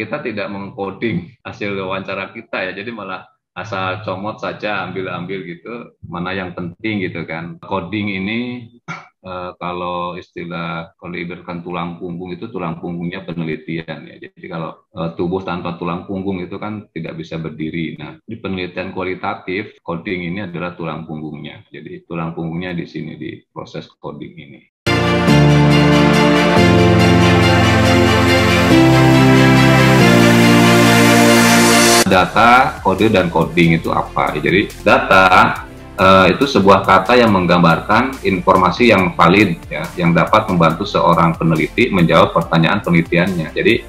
kita tidak mengcoding hasil wawancara kita ya, jadi malah asal comot saja, ambil-ambil gitu, mana yang penting gitu kan. Coding ini kalau istilah, kalau ibaratkan tulang punggung, itu tulang punggungnya penelitian ya. Jadi kalau tubuh tanpa tulang punggung itu kan tidak bisa berdiri. Nah, di penelitian kualitatif, coding ini adalah tulang punggungnya. Jadi tulang punggungnya di sini, di proses coding ini. Data, kode, dan coding itu apa? Jadi data itu sebuah kata yang menggambarkan informasi yang valid ya, yang dapat membantu seorang peneliti menjawab pertanyaan penelitiannya. Jadi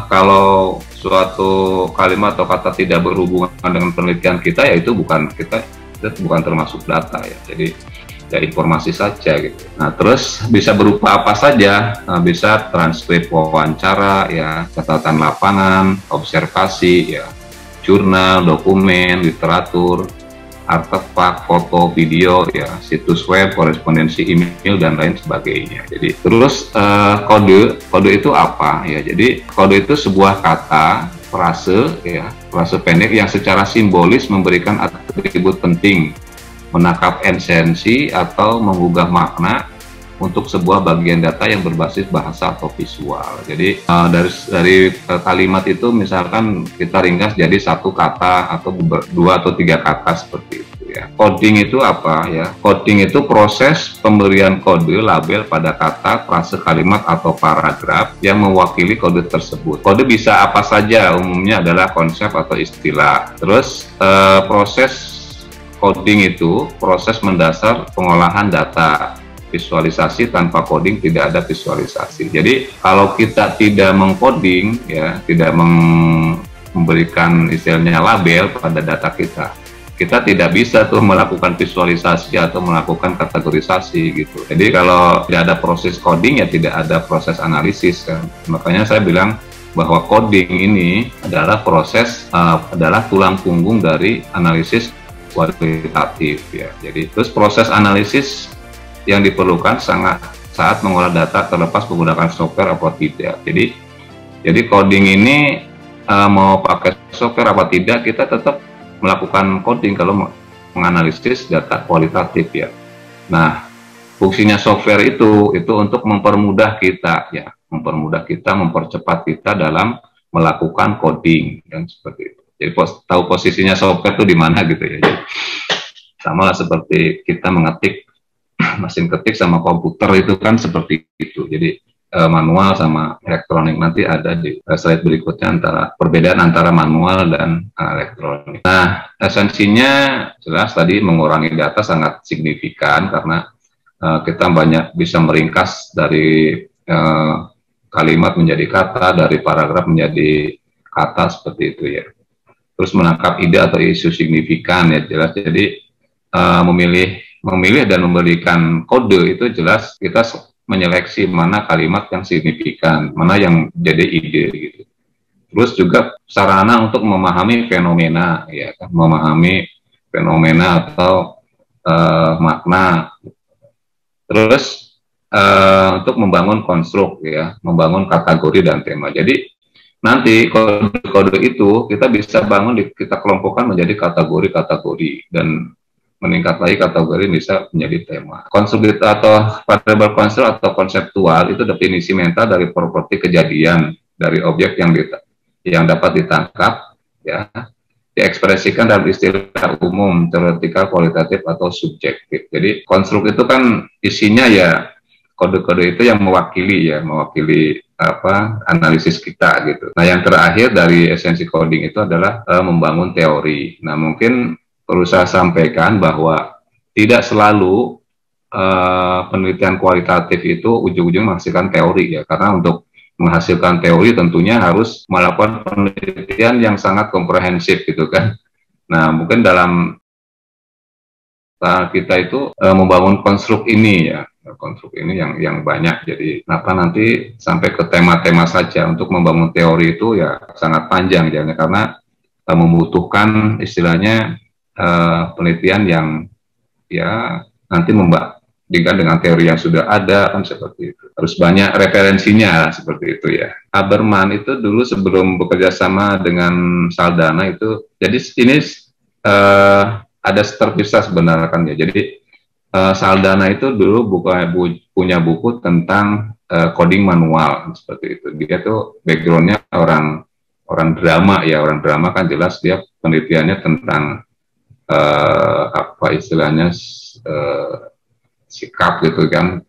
kalau suatu kalimat atau kata tidak berhubungan dengan penelitian kita, ya itu bukan bukan termasuk data ya. Jadi ya informasi saja gitu. Nah, terus bisa berupa apa saja? Nah, bisa transkrip wawancara ya, catatan lapangan, observasi ya, jurnal, dokumen, literatur, artefak, foto, video, ya, situs web, korespondensi email, dan lain sebagainya. Jadi terus kode itu apa ya? Jadi kode itu sebuah kata, frase ya, frase pendek yang secara simbolis memberikan atribut penting, menangkap esensi atau menggugah makna untuk sebuah bagian data yang berbasis bahasa atau visual. Jadi dari kalimat itu misalkan kita ringkas jadi satu kata atau dua atau tiga kata seperti itu ya. Coding itu apa ya? Coding itu proses pemberian kode label pada kata, frase, kalimat atau paragraf yang mewakili kode tersebut. Kode bisa apa saja, umumnya adalah konsep atau istilah. Terus proses coding itu proses mendasar pengolahan data. Visualisasi tanpa coding tidak ada visualisasi. Jadi kalau kita tidak mengcoding ya, tidak memberikan istilahnya label pada data kita tidak bisa tuh melakukan visualisasi atau melakukan kategorisasi gitu. Jadi kalau tidak ada proses coding ya tidak ada proses analisis kan. Makanya saya bilang bahwa coding ini adalah proses adalah tulang punggung dari analisis kualitatif ya. Jadi terus proses analisis yang diperlukan saat mengolah data terlepas menggunakan software atau tidak. Jadi coding ini mau pakai software apa tidak, kita tetap melakukan coding kalau menganalisis data kualitatif ya. Nah, fungsinya software itu untuk mempermudah kita ya, mempercepat kita dalam melakukan coding dan seperti itu. Jadi tahu posisinya software itu di mana gitu ya. Jadi, sama seperti kita mengetik mesin ketik sama komputer itu kan seperti itu. Jadi manual sama elektronik, nanti ada di slide berikutnya perbedaan antara manual dan elektronik. Nah, esensinya jelas tadi mengurangi data sangat signifikan karena kita banyak bisa meringkas dari kalimat menjadi kata, dari paragraf menjadi kata seperti itu ya. Terus menangkap ide atau isu signifikan ya jelas. Jadi memilih dan memberikan kode itu jelas kita menyeleksi mana kalimat yang signifikan, mana yang jadi ide gitu. Terus juga sarana untuk memahami fenomena ya, memahami fenomena atau makna. Terus untuk membangun konstruk ya, membangun kategori dan tema. Jadi nanti kode-kode itu kita bisa bangun, kita kelompokkan menjadi kategori-kategori dan meningkat lagi kategori bisa menjadi tema. Konstruk atau variabel konstruk atau konseptual itu definisi mental dari properti kejadian dari objek yang dapat ditangkap ya, diekspresikan dalam istilah umum, teoretikal, kualitatif atau subjektif. Jadi konstruk itu kan isinya ya kode-kode itu yang mewakili analisis kita gitu. Nah, yang terakhir dari esensi coding itu adalah membangun teori. Nah, mungkin perlu saya sampaikan bahwa tidak selalu penelitian kualitatif itu ujung-ujung menghasilkan teori ya, karena untuk menghasilkan teori tentunya harus melakukan penelitian yang sangat komprehensif gitu kan. Nah, mungkin dalam kita itu membangun konstruk ini ya, konstruk ini yang banyak. Jadi nanti sampai ke tema-tema saja. Untuk membangun teori itu ya sangat panjang ya, karena membutuhkan istilahnya penelitian yang ya nanti dengan teori yang sudah ada kan seperti itu. Harus banyak referensinya seperti itu ya. Habermas itu dulu sebelum bekerja sama dengan Saldanha itu, jadi ini ada terpisah sebenarnya kan ya. Jadi Saldanha itu dulu punya buku tentang coding manual seperti itu. Dia tuh backgroundnya orang drama ya, orang drama kan jelas dia penelitiannya tentang apa istilahnya sikap gitu kan,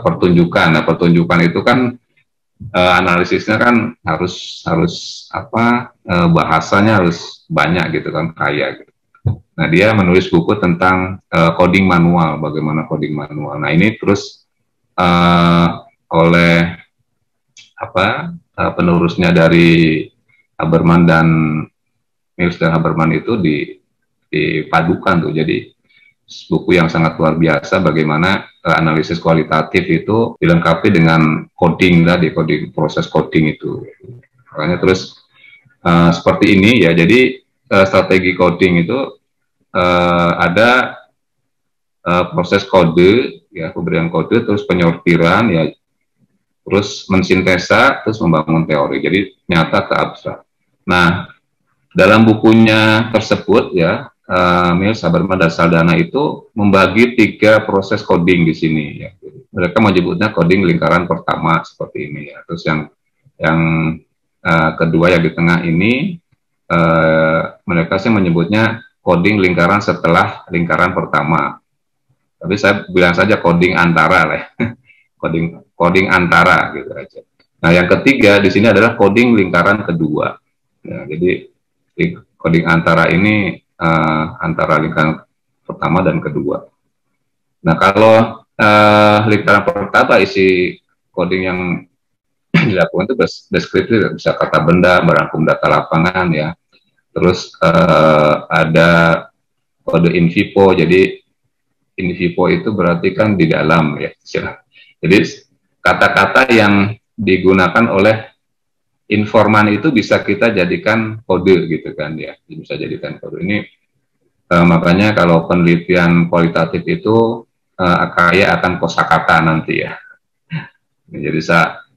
pertunjukan. Nah, pertunjukan itu kan analisisnya kan harus apa bahasanya harus banyak gitu kan, kaya gitu. Nah, dia menulis buku tentang coding manual, bagaimana coding manual. Nah, ini terus oleh apa penerusnya dari Habermas dan Mills dan Habermas itu dipadukan tuh. Jadi buku yang sangat luar biasa bagaimana analisis kualitatif itu dilengkapi dengan coding tadi, proses coding itu. Makanya terus seperti ini ya. Jadi strategi coding itu ada proses kode ya, pemberian kode, terus penyortiran ya, terus mensintesa, terus membangun teori. Jadi nyata ke abstrak. Nah, dalam bukunya tersebut ya, Mills, Habermas, dan Saldanha itu membagi 3 proses coding di sini ya. Mereka menyebutnya coding lingkaran pertama seperti ini ya. Terus yang kedua yang di tengah ini mereka sih menyebutnya coding lingkaran setelah lingkaran pertama. Tapi saya bilang saja coding antara lah. coding antara gitu aja. Nah, yang ketiga di sini adalah coding lingkaran kedua. Ya, jadi coding antara ini antara lingkaran pertama dan kedua. Nah, kalau lingkaran pertama isi coding yang dilakukan itu deskriptif, bisa kata benda, merangkum data lapangan ya. Terus ada kode in vivo, jadi in vivo itu berarti kan di dalam ya. Jadi kata-kata yang digunakan oleh informan itu bisa kita jadikan kode gitu kan ya, bisa jadikan kode. Ini makanya kalau penelitian kualitatif itu kaya akan kosakata nanti ya. Jadi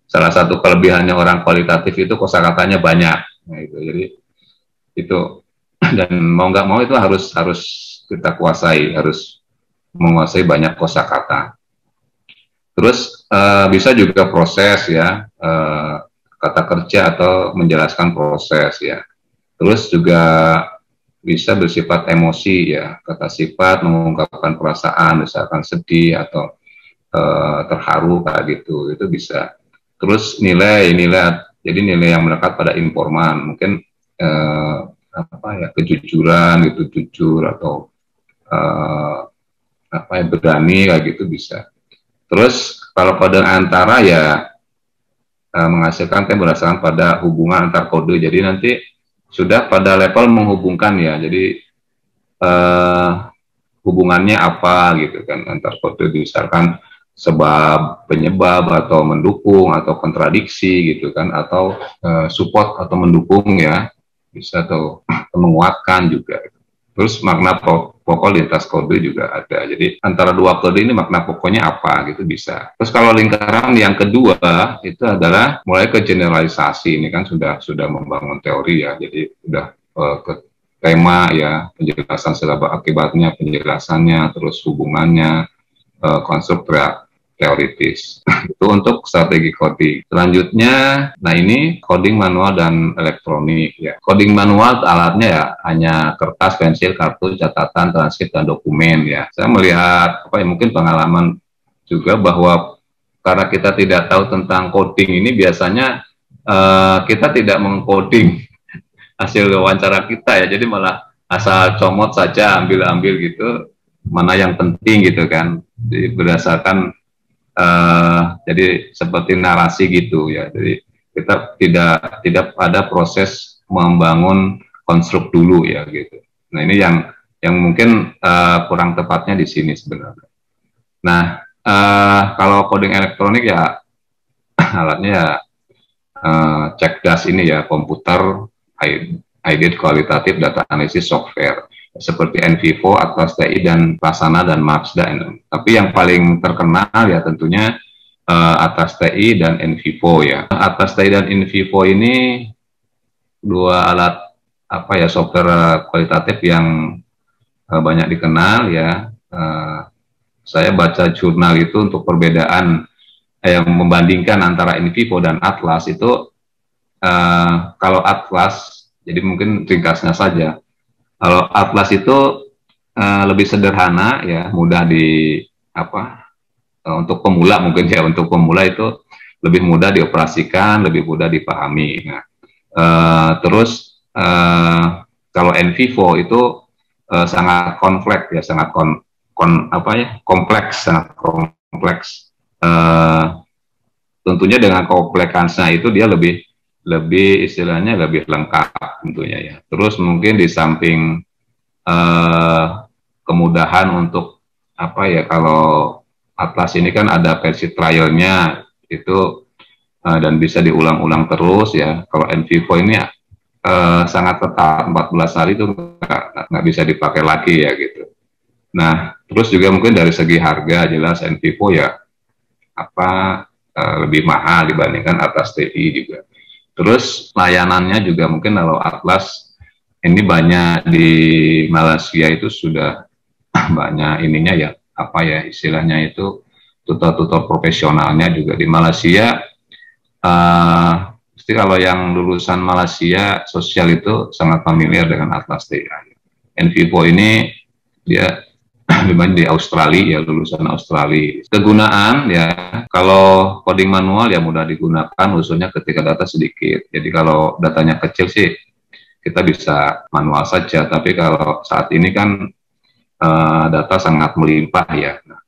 salah satu kelebihannya orang kualitatif itu kosakatanya banyak. Nah, itu jadi itu dan mau nggak mau itu harus kita kuasai, harus menguasai banyak kosakata. Terus bisa juga proses ya. Kata kerja atau menjelaskan proses ya. Terus juga bisa bersifat emosi ya, kata sifat mengungkapkan perasaan, misalkan sedih atau terharu kayak gitu, itu bisa. Terus nilai, jadi nilai yang melekat pada informan, mungkin apa ya, kejujuran gitu, jujur atau apa ya, berani kayak gitu bisa. Terus kalau kode antara ya menghasilkan berdasarkan pada hubungan antar kode. Jadi nanti sudah pada level menghubungkan ya. Jadi hubungannya apa gitu kan antar kode, misalkan sebab, penyebab, atau mendukung, atau kontradiksi gitu kan, atau support atau mendukung ya, bisa atau menguatkan juga. Terus makna pokok lintas kode juga ada. Jadi antara 2 kode ini makna pokoknya apa gitu bisa. Terus kalau lingkaran yang kedua itu adalah mulai ke generalisasi. Ini kan sudah membangun teori ya. Jadi sudah ke tema ya, penjelasan sebab akibatnya, penjelasannya, terus hubungannya, konstruk teoritis. Itu untuk strategi coding. Selanjutnya, nah ini coding manual dan elektronik ya. Coding manual alatnya ya hanya kertas, pensil, kartu, catatan, transkrip, dan dokumen ya. Saya melihat apa ya, mungkin pengalaman juga bahwa karena kita tidak tahu tentang coding ini, biasanya kita tidak mengcoding hasil wawancara kita ya. Jadi malah asal comot saja, ambil gitu, mana yang penting gitu kan. Jadi berdasarkan jadi seperti narasi gitu ya. Jadi kita tidak ada proses membangun konstruk dulu ya gitu. Nah, ini yang mungkin kurang tepatnya di sini sebenarnya. Nah, kalau coding elektronik ya alatnya ya CECDAS ini ya, komputer aided qualitative data analysis software. seperti NVivo, Atlas TI, dan Plasana dan Mazda. Tapi yang paling terkenal ya tentunya Atlas TI dan NVivo ya. Atlas TI dan NVivo ini dua alat software kualitatif yang banyak dikenal ya. Saya baca jurnal itu untuk perbedaan yang membandingkan antara NVivo dan Atlas itu, kalau Atlas, jadi mungkin ringkasnya saja. Kalau Atlas itu lebih sederhana ya, mudah untuk pemula mungkin ya, untuk pemula itu lebih mudah dioperasikan, lebih mudah dipahami. Nah, terus kalau NVivo itu sangat kompleks ya, sangat kompleks, sangat kompleks. Tentunya dengan kompleksnya itu dia lebih istilahnya lebih lengkap tentunya ya. Terus mungkin di samping kemudahan untuk kalau Atlas ini kan ada versi trialnya itu dan bisa diulang-ulang terus ya. Kalau NVivo ini sangat ketat, 14 hari itu nggak bisa dipakai lagi ya gitu. Nah, terus juga mungkin dari segi harga jelas NVivo ya lebih mahal dibandingkan Atlas TI juga. Terus layanannya juga mungkin kalau Atlas ini banyak di Malaysia itu sudah banyak ininya ya, istilahnya itu tutor-tutor profesionalnya juga di Malaysia. Pasti kalau yang lulusan Malaysia sosial itu sangat familiar dengan Atlas TI. NVivo ini dia di Australia ya, lulusan Australia. Kegunaan ya, kalau coding manual ya mudah digunakan, khususnya ketika data sedikit. Jadi kalau datanya kecil sih kita bisa manual saja, tapi kalau saat ini kan data sangat melimpah ya. Nah,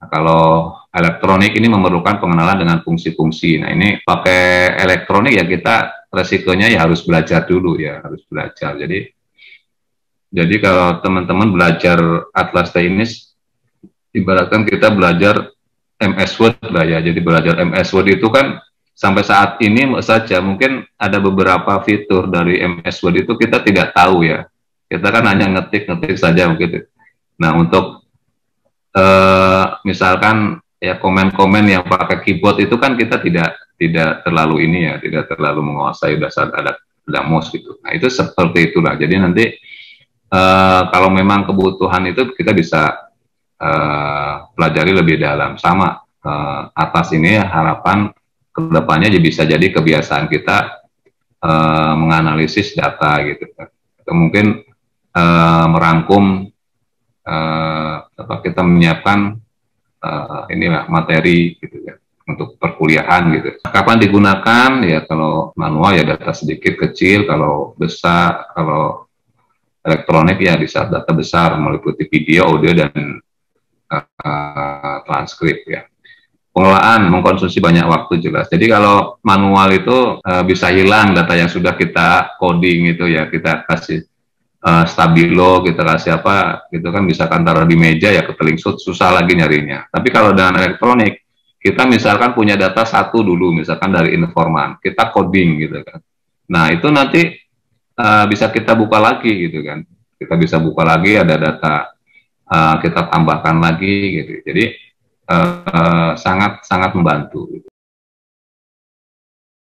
kalau elektronik ini memerlukan pengenalan dengan fungsi-fungsi. Nah, ini pakai elektronik ya kita resikonya ya harus belajar dulu ya, harus belajar. Jadi kalau teman-teman belajar Atlas TI ini, ibaratkan kita belajar MS Word lah ya. Jadi belajar MS Word itu kan sampai saat ini saja mungkin ada beberapa fitur dari MS Word itu kita tidak tahu ya. Kita kan hanya ngetik saja begitu. Nah, untuk misalkan ya komen-komen yang pakai keyboard itu kan kita tidak terlalu ini ya, tidak terlalu menguasai dasar ada mouse gitu. Nah, itu seperti itulah. Jadi nanti kalau memang kebutuhan itu kita bisa pelajari lebih dalam. Sama atas ini harapan kedepannya bisa jadi kebiasaan kita menganalisis data gitu. Atau mungkin merangkum kita menyiapkan inilah materi gitu ya untuk perkuliahan gitu. Kapan digunakan ya, kalau manual ya data sedikit kecil, kalau besar, kalau elektronik ya di saat data besar meliputi video, audio, dan transkrip ya. Pengelolaan mengkonsumsi banyak waktu jelas. Jadi kalau manual itu bisa hilang data yang sudah kita coding itu ya, kita kasih stabilo, kita kasih apa gitu kan, misalkan taruh di meja ya keteling susah lagi nyarinya. Tapi kalau dengan elektronik kita misalkan punya data satu dulu, misalkan dari informan, kita coding gitu kan. Nah itu nanti bisa kita buka lagi gitu kan, kita bisa buka lagi, ada data kita tambahkan lagi gitu. Jadi sangat membantu gitu.